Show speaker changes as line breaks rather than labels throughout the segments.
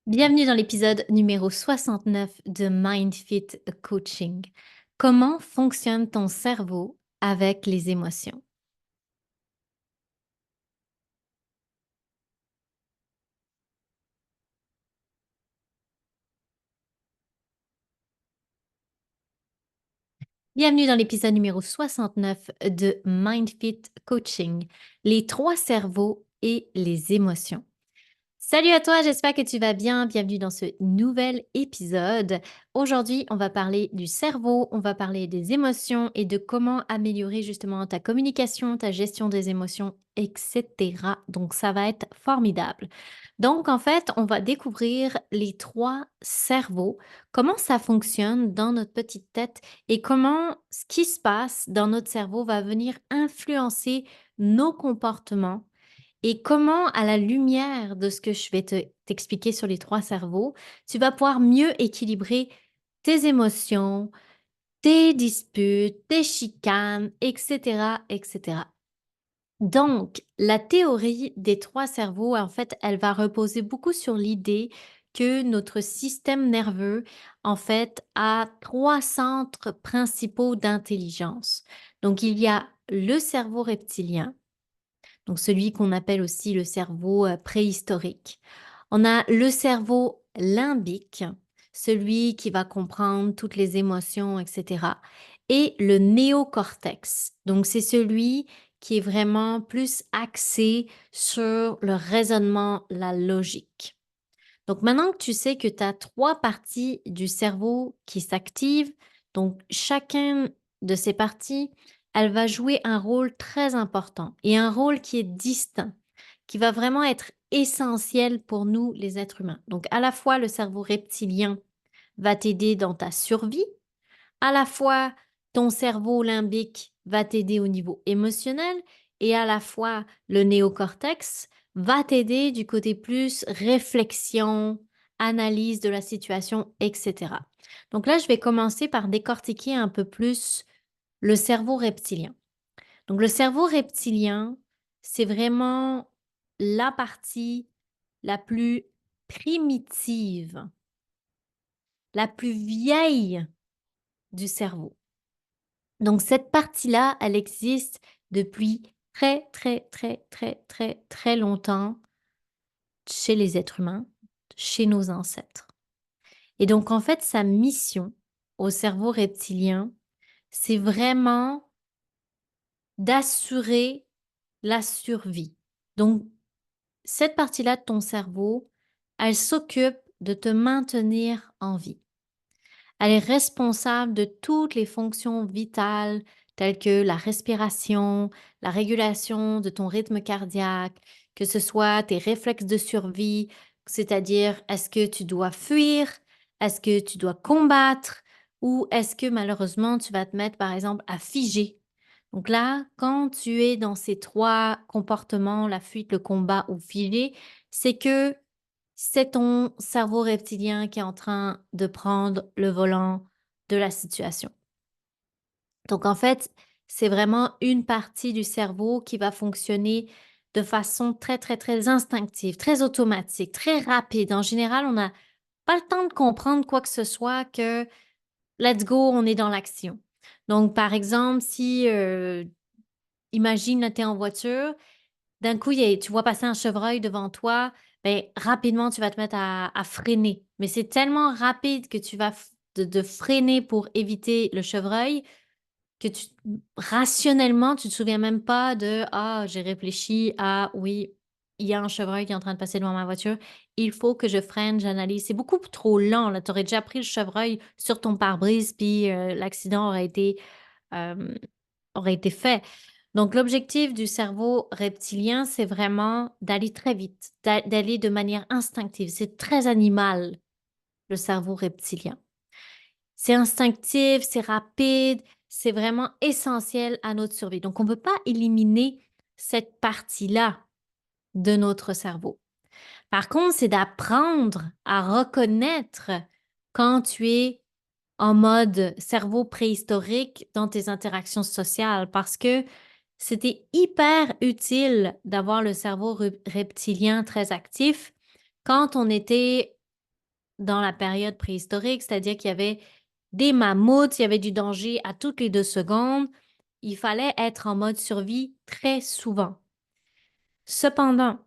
Bienvenue dans l'épisode numéro 69 de MindFit Coaching. Comment fonctionne ton cerveau avec les émotions? Bienvenue dans l'épisode numéro 69 de MindFit Coaching, les trois cerveaux et les émotions. Salut à toi, j'espère que tu vas bien. Bienvenue dans ce nouvel épisode. Aujourd'hui, on va parler du cerveau, on va parler des émotions et de comment améliorer justement ta communication, ta gestion des émotions, etc. Donc, ça va être formidable. Donc, en fait, on va découvrir les trois cerveaux, comment ça fonctionne dans notre petite tête et comment ce qui se passe dans notre cerveau va venir influencer nos comportements et comment, à la lumière de ce que je vais t'expliquer sur les trois cerveaux, tu vas pouvoir mieux équilibrer tes émotions, tes disputes, tes chicanes, etc., etc. Donc, la théorie des trois cerveaux, en fait, elle va reposer beaucoup sur l'idée que notre système nerveux, en fait, a trois centres principaux d'intelligence. Donc, il y a le cerveau reptilien, donc celui qu'on appelle aussi le cerveau préhistorique. On a le cerveau limbique, celui qui va comprendre toutes les émotions, etc. Et le néocortex, donc c'est celui qui est vraiment plus axé sur le raisonnement, la logique. Donc maintenant que tu sais que tu as trois parties du cerveau qui s'activent, donc chacun de ces parties, elle va jouer un rôle très important et un rôle qui est distinct, qui va vraiment être essentiel pour nous les êtres humains. Donc à la fois le cerveau reptilien va t'aider dans ta survie, à la fois ton cerveau limbique va t'aider au niveau émotionnel et à la fois le néocortex va t'aider du côté plus réflexion, analyse de la situation, etc. Donc là, je vais commencer par décortiquer un peu plus le cerveau reptilien. Donc le cerveau reptilien, c'est vraiment la partie la plus primitive, la plus vieille du cerveau. Donc cette partie-là, elle existe depuis très, très, très, très, très, très longtemps chez les êtres humains, chez nos ancêtres. Et donc en fait, sa mission au cerveau reptilien, c'est vraiment d'assurer la survie. Donc cette partie-là de ton cerveau, elle s'occupe de te maintenir en vie. Elle est responsable de toutes les fonctions vitales telles que la respiration, la régulation de ton rythme cardiaque, que ce soit tes réflexes de survie, c'est-à-dire est-ce que tu dois fuir, est-ce que tu dois combattre ou est-ce que malheureusement tu vas te mettre par exemple à figer. Donc là, quand tu es dans ces trois comportements, la fuite, le combat ou figer, c'est que c'est ton cerveau reptilien qui est en train de prendre le volant de la situation. Donc en fait, c'est vraiment une partie du cerveau qui va fonctionner de façon très, très, très instinctive, très automatique, très rapide. En général, on n'a pas le temps de comprendre quoi que ce soit que let's go, on est dans l'action. Donc par exemple, si imagine là, tu es en voiture, d'un coup, tu vois passer un chevreuil devant toi, ben, rapidement, tu vas te mettre à freiner. Mais c'est tellement rapide que tu vas de freiner pour éviter le chevreuil que rationnellement, tu te souviens même pas de ah, j'ai réfléchi à oui, il y a un chevreuil qui est en train de passer devant ma voiture, il faut que je freine, j'analyse. C'est beaucoup trop lent, là. Tu aurais déjà pris le chevreuil sur ton pare-brise, puis l'accident euh, aurait été fait. Donc, l'objectif du cerveau reptilien, c'est vraiment d'aller très vite, d'aller de manière instinctive. C'est très animal, le cerveau reptilien. C'est instinctif, c'est rapide, c'est vraiment essentiel à notre survie. Donc, on ne peut pas éliminer cette partie-là de notre cerveau. Par contre, c'est d'apprendre à reconnaître quand tu es en mode cerveau préhistorique dans tes interactions sociales parce que c'était hyper utile d'avoir le cerveau reptilien très actif quand on était dans la période préhistorique, c'est-à-dire qu'il y avait des mammouths, il y avait du danger à toutes les 2 secondes. Il fallait être en mode survie très souvent. Cependant,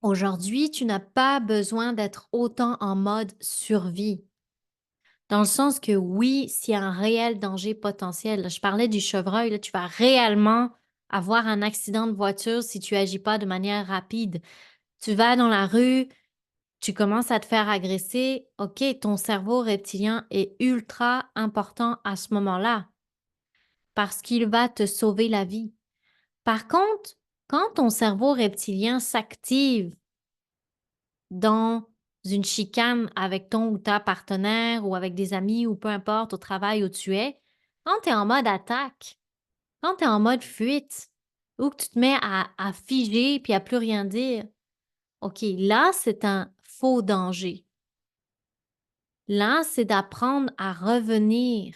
aujourd'hui, tu n'as pas besoin d'être autant en mode survie. Dans le sens que oui, s'il y a un réel danger potentiel, là, je parlais du chevreuil, là, tu vas réellement avoir un accident de voiture si tu agis pas de manière rapide. Tu vas dans la rue, tu commences à te faire agresser, OK, ton cerveau reptilien est ultra important à ce moment-là parce qu'il va te sauver la vie. Par contre, quand ton cerveau reptilien s'active dans une chicane avec ton ou ta partenaire ou avec des amis ou peu importe, au travail où tu es, quand tu es en mode attaque, quand tu es en mode fuite ou que tu te mets à figer puis à plus rien dire, OK, là, c'est un faux danger. Là, c'est d'apprendre à revenir.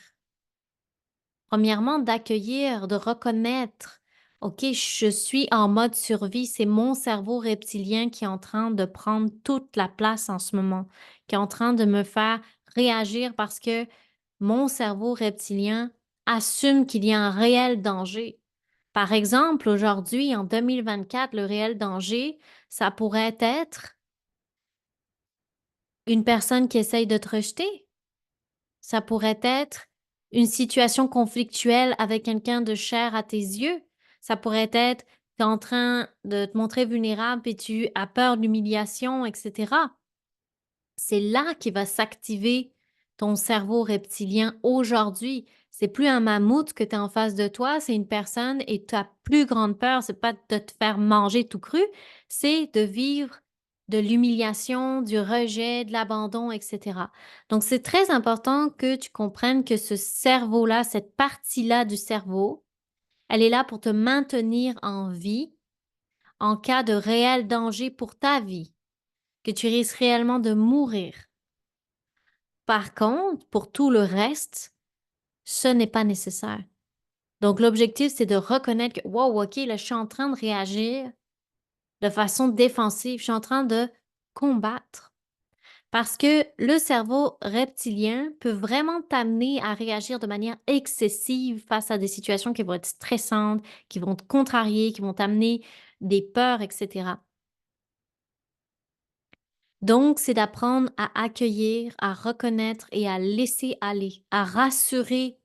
Premièrement, d'accueillir, de reconnaître. OK, je suis en mode survie, c'est mon cerveau reptilien qui est en train de prendre toute la place en ce moment, qui est en train de me faire réagir parce que mon cerveau reptilien assume qu'il y a un réel danger. Par exemple, aujourd'hui, en 2024, le réel danger, ça pourrait être une personne qui essaye de te rejeter. Ça pourrait être une situation conflictuelle avec quelqu'un de cher à tes yeux. Ça pourrait être, tu es en train de te montrer vulnérable et tu as peur de l'humiliation, etc. C'est là qu'il va s'activer ton cerveau reptilien aujourd'hui. C'est plus un mammouth que tu as en face de toi, c'est une personne et ta plus grande peur, c'est pas de te faire manger tout cru, c'est de vivre de l'humiliation, du rejet, de l'abandon, etc. Donc, c'est très important que tu comprennes que ce cerveau-là, cette partie-là du cerveau, elle est là pour te maintenir en vie en cas de réel danger pour ta vie, que tu risques réellement de mourir. Par contre, pour tout le reste, ce n'est pas nécessaire. Donc, l'objectif, c'est de reconnaître que, wow, OK, là, je suis en train de réagir de façon défensive, je suis en train de combattre. Parce que le cerveau reptilien peut vraiment t'amener à réagir de manière excessive face à des situations qui vont être stressantes, qui vont te contrarier, qui vont t'amener des peurs, etc. Donc, c'est d'apprendre à accueillir, à reconnaître et à laisser aller, à rassurer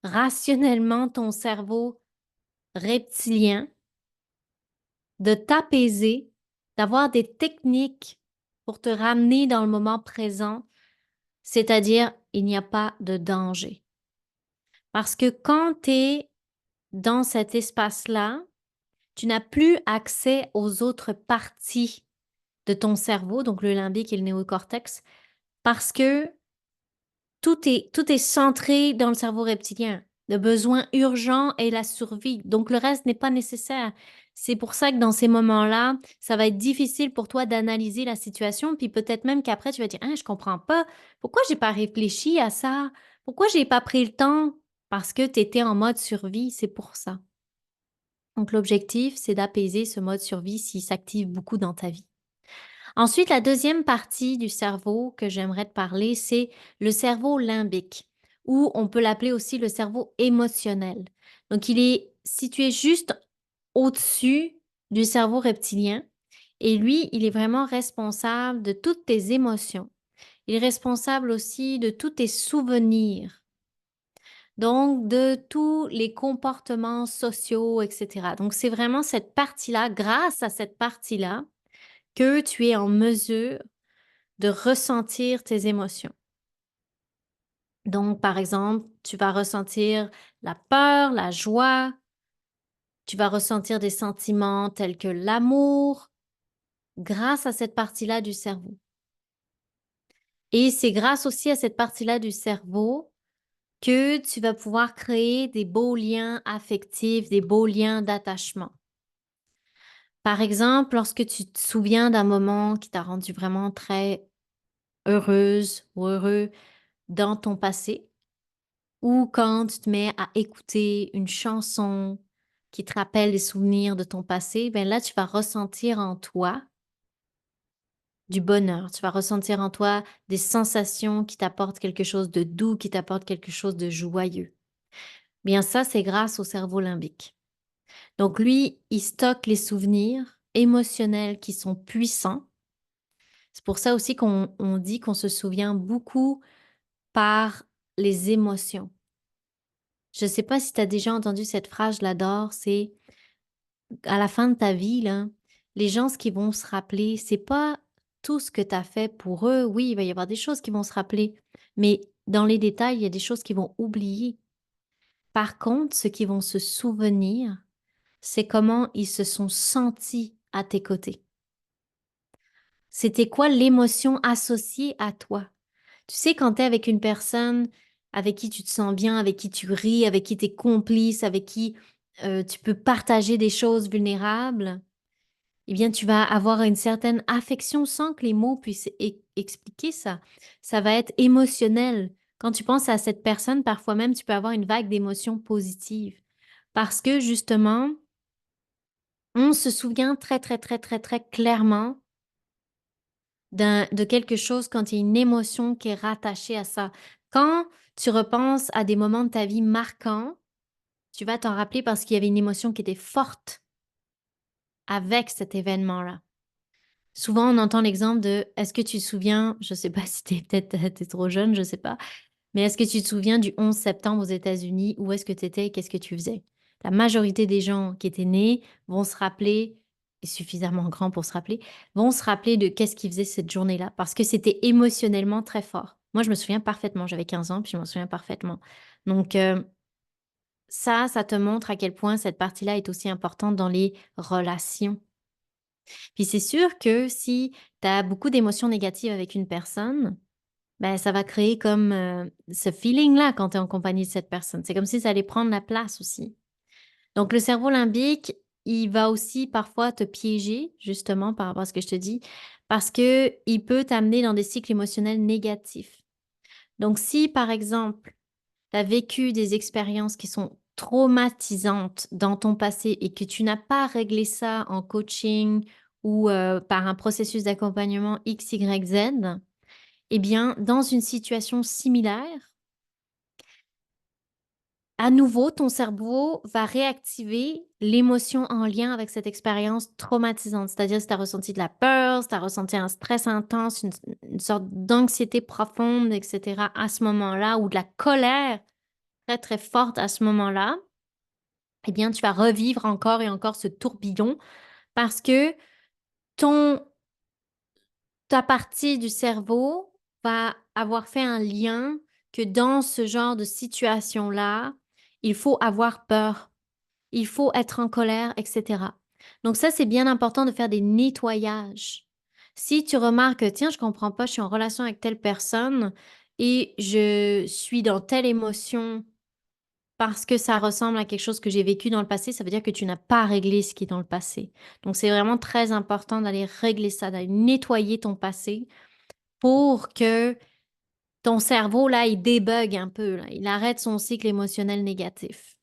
rationnellement ton cerveau reptilien, de t'apaiser, d'avoir des techniques pour te ramener dans le moment présent, c'est-à-dire il n'y a pas de danger. Parce que quand tu es dans cet espace-là, tu n'as plus accès aux autres parties de ton cerveau, donc le limbique et le néocortex, parce que tout est centré dans le cerveau reptilien. Le besoin urgent est la survie. Donc, le reste n'est pas nécessaire. C'est pour ça que dans ces moments-là, ça va être difficile pour toi d'analyser la situation, puis peut-être même qu'après, tu vas dire, ah, je comprends pas. Pourquoi j'ai pas réfléchi à ça? Pourquoi j'ai pas pris le temps? Parce que tu étais en mode survie, c'est pour ça. Donc, l'objectif, c'est d'apaiser ce mode survie s'il s'active beaucoup dans ta vie. Ensuite, la deuxième partie du cerveau que j'aimerais te parler, c'est le cerveau limbique, ou on peut l'appeler aussi le cerveau émotionnel. Donc, il est situé juste au-dessus du cerveau reptilien et lui, il est vraiment responsable de toutes tes émotions. Il est responsable aussi de tous tes souvenirs, donc de tous les comportements sociaux, etc. Donc, c'est vraiment cette partie-là, grâce à cette partie-là, que tu es en mesure de ressentir tes émotions. Donc, par exemple, tu vas ressentir la peur, la joie, tu vas ressentir des sentiments tels que l'amour grâce à cette partie-là du cerveau. Et c'est grâce aussi à cette partie-là du cerveau que tu vas pouvoir créer des beaux liens affectifs, des beaux liens d'attachement. Par exemple, lorsque tu te souviens d'un moment qui t'a rendu vraiment très heureuse ou heureux dans ton passé, ou quand tu te mets à écouter une chanson qui te rappelle des souvenirs de ton passé, ben là, tu vas ressentir en toi du bonheur. Tu vas ressentir en toi des sensations qui t'apportent quelque chose de doux, qui t'apportent quelque chose de joyeux. Bien ça, c'est grâce au cerveau limbique. Donc lui, il stocke les souvenirs émotionnels qui sont puissants. C'est pour ça aussi qu'on dit qu'on se souvient beaucoup par les émotions. Je ne sais pas si tu as déjà entendu cette phrase, je l'adore, c'est à la fin de ta vie, là, les gens, ce qu'ils vont se rappeler, c'est pas tout ce que tu as fait pour eux. Oui, il va y avoir des choses qui vont se rappeler, mais dans les détails, il y a des choses qu'ils vont oublier. Par contre, ce qu'ils vont se souvenir, c'est comment ils se sont sentis à tes côtés. C'était quoi l'émotion associée à toi? Tu sais, quand tu es avec une personne avec qui tu te sens bien, avec qui tu ris, avec qui tu es complice, avec qui tu peux partager des choses vulnérables, eh bien, tu vas avoir une certaine affection sans que les mots puissent expliquer ça. Ça va être émotionnel. Quand tu penses à cette personne, parfois même, tu peux avoir une vague d'émotions positives. Parce que justement, on se souvient très, très, très, très, très clairement de quelque chose quand il y a une émotion qui est rattachée à ça. Quand tu repenses à des moments de ta vie marquants, tu vas t'en rappeler parce qu'il y avait une émotion qui était forte avec cet événement-là. Souvent, on entend l'exemple de est-ce que tu te souviens, je sais pas si t'es peut-être t'es trop jeune, je sais pas, mais est-ce que tu te souviens du 11 septembre aux États-Unis? Où est-ce que tu étais et qu'est-ce que tu faisais? La majorité des gens qui étaient nés vont se rappeler, et suffisamment grands pour se rappeler, vont se rappeler de qu'est-ce qu'ils faisaient cette journée-là parce que c'était émotionnellement très fort. Moi, je me souviens parfaitement, j'avais 15 ans, puis je me souviens parfaitement. Donc, ça te montre à quel point cette partie-là est aussi importante dans les relations. Puis c'est sûr que si tu as beaucoup d'émotions négatives avec une personne, ben, ça va créer comme ce feeling-là quand tu es en compagnie de cette personne. C'est comme si ça allait prendre la place aussi. Donc le cerveau limbique, il va aussi parfois te piéger, justement, par rapport à ce que je te dis, parce que il peut t'amener dans des cycles émotionnels négatifs. Donc si, par exemple, tu as vécu des expériences qui sont traumatisantes dans ton passé et que tu n'as pas réglé ça en coaching ou par un processus d'accompagnement X, Y, Z, eh bien, dans une situation similaire, à nouveau, ton cerveau va réactiver l'émotion en lien avec cette expérience traumatisante. C'est-à-dire si tu as ressenti de la peur, si tu as ressenti un stress intense, une sorte d'anxiété profonde, etc., à ce moment-là, ou de la colère très, très forte à ce moment-là, eh bien, tu vas revivre encore et encore ce tourbillon parce que ton ta partie du cerveau va avoir fait un lien que dans ce genre de situation-là, il faut avoir peur, il faut être en colère, etc. Donc ça, c'est bien important de faire des nettoyages. Si tu remarques, tiens, je comprends pas, je suis en relation avec telle personne et je suis dans telle émotion parce que ça ressemble à quelque chose que j'ai vécu dans le passé, ça veut dire que tu n'as pas réglé ce qui est dans le passé. Donc, c'est vraiment très important d'aller régler ça, d'aller nettoyer ton passé pour que ton cerveau, là, il débug un peu, là, il arrête son cycle émotionnel négatif.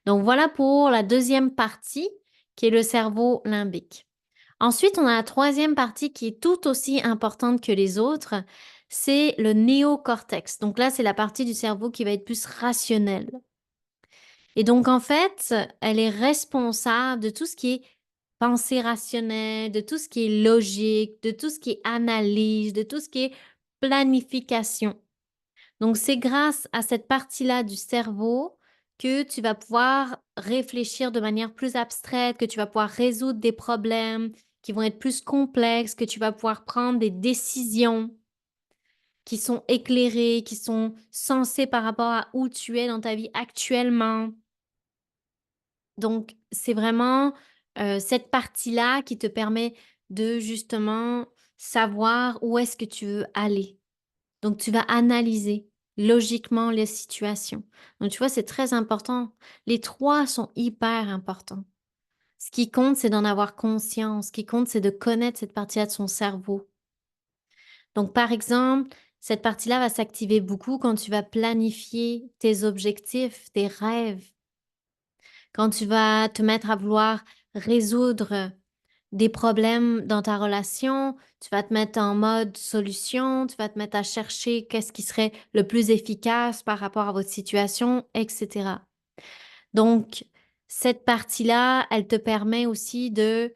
Donc, voilà pour la deuxième partie qui est le cerveau limbique. Ensuite, on a la troisième partie qui est tout aussi importante que les autres, c'est le néocortex. Donc là, c'est la partie du cerveau qui va être plus rationnelle. Et donc, en fait, elle est responsable de tout ce qui est pensée rationnelle, de tout ce qui est logique, de tout ce qui est analyse, de tout ce qui est planification. Donc, c'est grâce à cette partie-là du cerveau que tu vas pouvoir réfléchir de manière plus abstraite, que tu vas pouvoir résoudre des problèmes qui vont être plus complexes, que tu vas pouvoir prendre des décisions qui sont éclairées, qui sont sensées par rapport à où tu es dans ta vie actuellement. Donc, c'est vraiment, cette partie-là qui te permet de justement savoir où est-ce que tu veux aller. Donc, tu vas analyser logiquement les situations. Donc, tu vois, c'est très important. Les 3 sont hyper importants. Ce qui compte, c'est d'en avoir conscience. Ce qui compte, c'est de connaître cette partie-là de son cerveau. Donc, par exemple, cette partie-là va s'activer beaucoup quand tu vas planifier tes objectifs, tes rêves. Quand tu vas te mettre à vouloir résoudre des problèmes dans ta relation, tu vas te mettre en mode solution, tu vas te mettre à chercher qu'est-ce qui serait le plus efficace par rapport à votre situation, etc. Donc, cette partie-là, elle te permet aussi de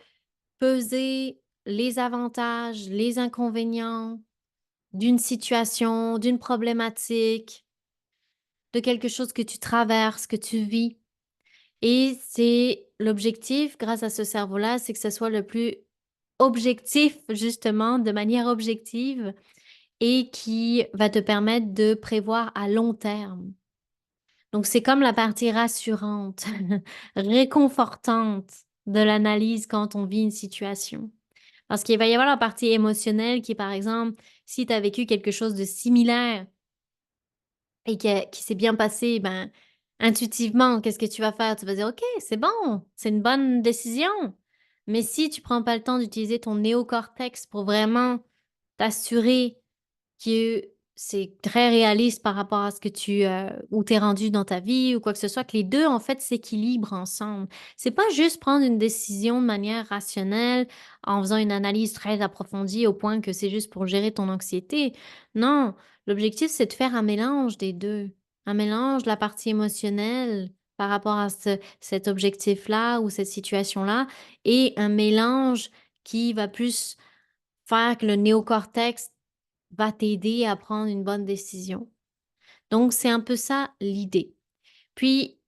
peser les avantages, les inconvénients d'une situation, d'une problématique, de quelque chose que tu traverses, que tu vis. Et c'est l'objectif, grâce à ce cerveau-là, c'est que ce soit le plus objectif, justement, de manière objective et qui va te permettre de prévoir à long terme. Donc, c'est comme la partie rassurante, réconfortante de l'analyse quand on vit une situation. Parce qu'il va y avoir la partie émotionnelle qui, par exemple, si tu as vécu quelque chose de similaire et qui s'est bien passé, ben, intuitivement, qu'est-ce que tu vas faire? Tu vas dire: «OK, c'est bon, c'est une bonne décision». Mais si tu prends pas le temps d'utiliser ton néocortex pour vraiment t'assurer que c'est très réaliste par rapport à ce que où tu es rendu dans ta vie ou quoi que ce soit, que les 2 en fait s'équilibrent ensemble. C'est pas juste prendre une décision de manière rationnelle en faisant une analyse très approfondie au point que c'est juste pour gérer ton anxiété. Non, l'objectif c'est de faire un mélange des 2, un mélange de la partie émotionnelle par rapport à cet objectif-là ou cette situation-là et un mélange qui va plus faire que le néocortex va t'aider à prendre une bonne décision. Donc, c'est un peu ça l'idée. Puis,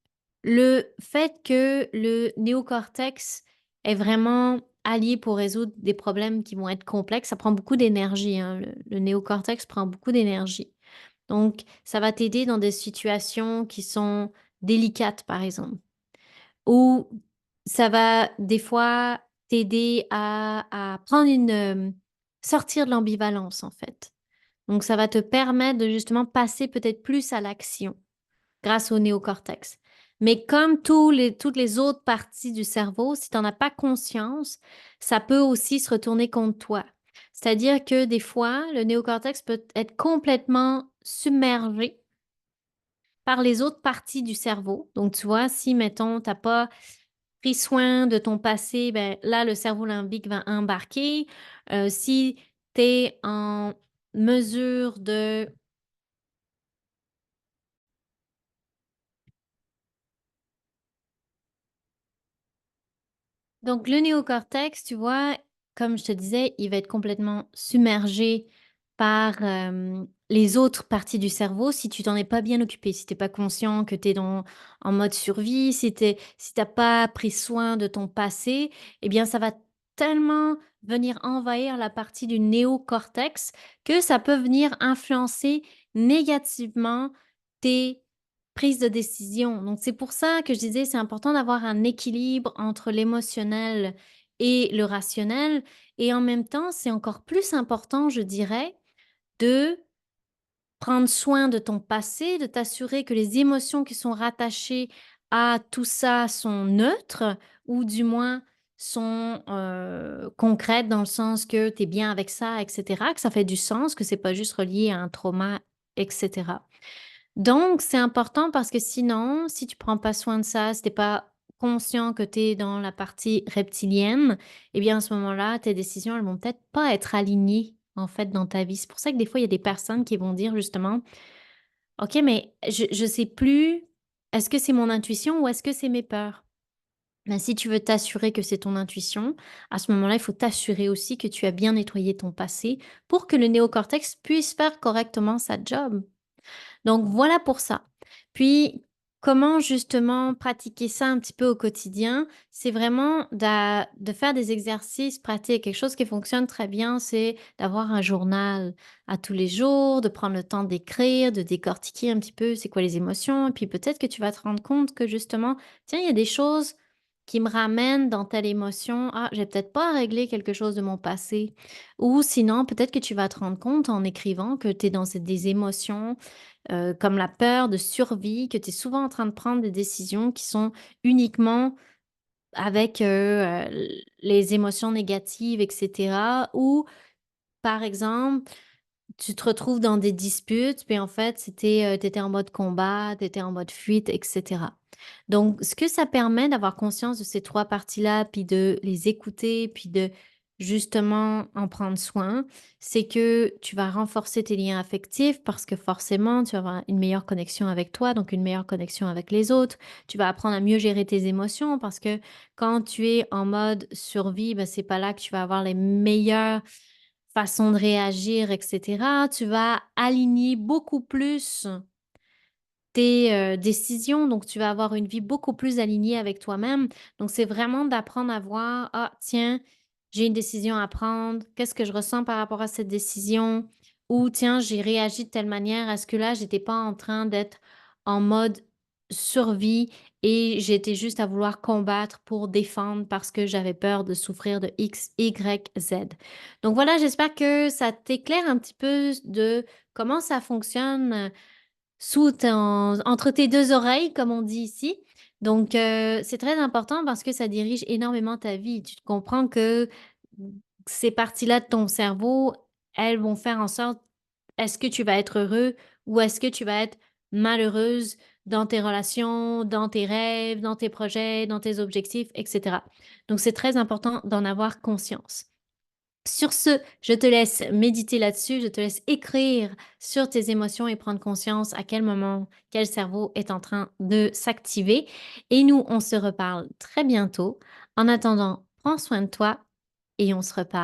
le fait que le néocortex est vraiment allié pour résoudre des problèmes qui vont être complexes, ça prend beaucoup d'énergie, hein. Le néocortex prend beaucoup d'énergie. Donc, ça va t'aider dans des situations qui sont délicates, par exemple, ou ça va des fois t'aider à prendre sortir de l'ambivalence, en fait. Donc ça va te permettre de justement passer peut-être plus à l'action grâce au néocortex. Mais comme toutes les autres parties du cerveau, si tu en as pas conscience, ça peut aussi se retourner contre toi. C'est-à-dire que des fois, le néocortex peut être complètement submergé par les autres parties du cerveau. Donc tu vois, si mettons, tu as pas pris soin de ton passé, ben là, le cerveau limbique va embarquer. Si tu es en mesure de Donc, le néocortex, tu vois, comme je te disais, il va être complètement submergé par les autres parties du cerveau si tu t'en es pas bien occupé, si t'es pas conscient que tu es en mode survie, si t'as pas pris soin de ton passé, eh bien, ça va tellement venir envahir la partie du néocortex que ça peut venir influencer négativement tes prise de décision. Donc, c'est pour ça que je disais, c'est important d'avoir un équilibre entre l'émotionnel et le rationnel. Et en même temps, c'est encore plus important, je dirais, de prendre soin de ton passé, de t'assurer que les émotions qui sont rattachées à tout ça sont neutres ou du moins sont concrètes dans le sens que tu es bien avec ça, etc., que ça fait du sens, que c'est pas juste relié à un trauma, etc. Donc, c'est important parce que sinon, si tu prends pas soin de ça, si tu pas conscient que tu es dans la partie reptilienne, eh bien, à ce moment-là, tes décisions, elles vont peut-être pas être alignées, en fait, dans ta vie. C'est pour ça que des fois, il y a des personnes qui vont dire justement: «OK, mais je sais plus, est-ce que c'est mon intuition ou est-ce que c'est mes peurs?» Ben, si tu veux t'assurer que c'est ton intuition, à ce moment-là, il faut t'assurer aussi que tu as bien nettoyé ton passé pour que le néocortex puisse faire correctement sa job. Donc voilà pour ça. Puis, comment justement pratiquer ça un petit peu au quotidien? C'est vraiment de faire des exercices pratiques. Quelque chose qui fonctionne très bien, c'est d'avoir un journal à tous les jours, de prendre le temps d'écrire, de décortiquer un petit peu c'est quoi les émotions. Et puis peut-être que tu vas te rendre compte que justement, tiens, il y a des choses qui me ramènent dans telle émotion. Ah, j'ai peut-être pas réglé quelque chose de mon passé. Ou sinon, peut-être que tu vas te rendre compte en écrivant que tu es dans des émotions comme la peur de survie, que tu es souvent en train de prendre des décisions qui sont uniquement avec, les émotions négatives et cetera. Ou par exemple, tu te retrouves dans des disputes, puis en fait, tu étais en mode combat, tu étais en mode fuite et cetera. Donc, ce que ça permet d'avoir conscience de ces 3 parties-là, puis de les écouter, puis de justement en prendre soin, c'est que tu vas renforcer tes liens affectifs parce que forcément, tu vas avoir une meilleure connexion avec toi, donc une meilleure connexion avec les autres. Tu vas apprendre à mieux gérer tes émotions parce que quand tu es en mode survie, ben, c'est pas là que tu vas avoir les meilleures façons de réagir, et cetera. Tu vas aligner beaucoup plus tes, décisions, donc tu vas avoir une vie beaucoup plus alignée avec toi-même. Donc c'est vraiment d'apprendre à voir: «Ah tiens, j'ai une décision à prendre. Qu'est-ce que je ressens par rapport à cette décision?» ou «Tiens, j'ai réagi de telle manière. Est-ce que là, j'étais pas en train d'être en mode survie et j'étais juste à vouloir combattre pour défendre parce que j'avais peur de souffrir de X, Y, Z?» Donc voilà, j'espère que ça t'éclaire un petit peu de comment ça fonctionne, sous ton entre tes 2 oreilles, comme on dit ici. Donc, c'est très important parce que ça dirige énormément ta vie. Tu comprends que, ces parties-là de ton cerveau, elles vont faire en sorte, est-ce que tu vas être heureux ou est-ce que tu vas être malheureuse dans tes relations, dans tes rêves, dans tes projets, dans tes objectifs, et cetera. Donc c'est très important d'en avoir conscience. Sur ce, je te laisse méditer là-dessus, je te laisse écrire sur tes émotions et prendre conscience à quel moment, quel cerveau est en train de s'activer. Et nous, on se reparle très bientôt. En attendant, prends soin de toi et on se reparle.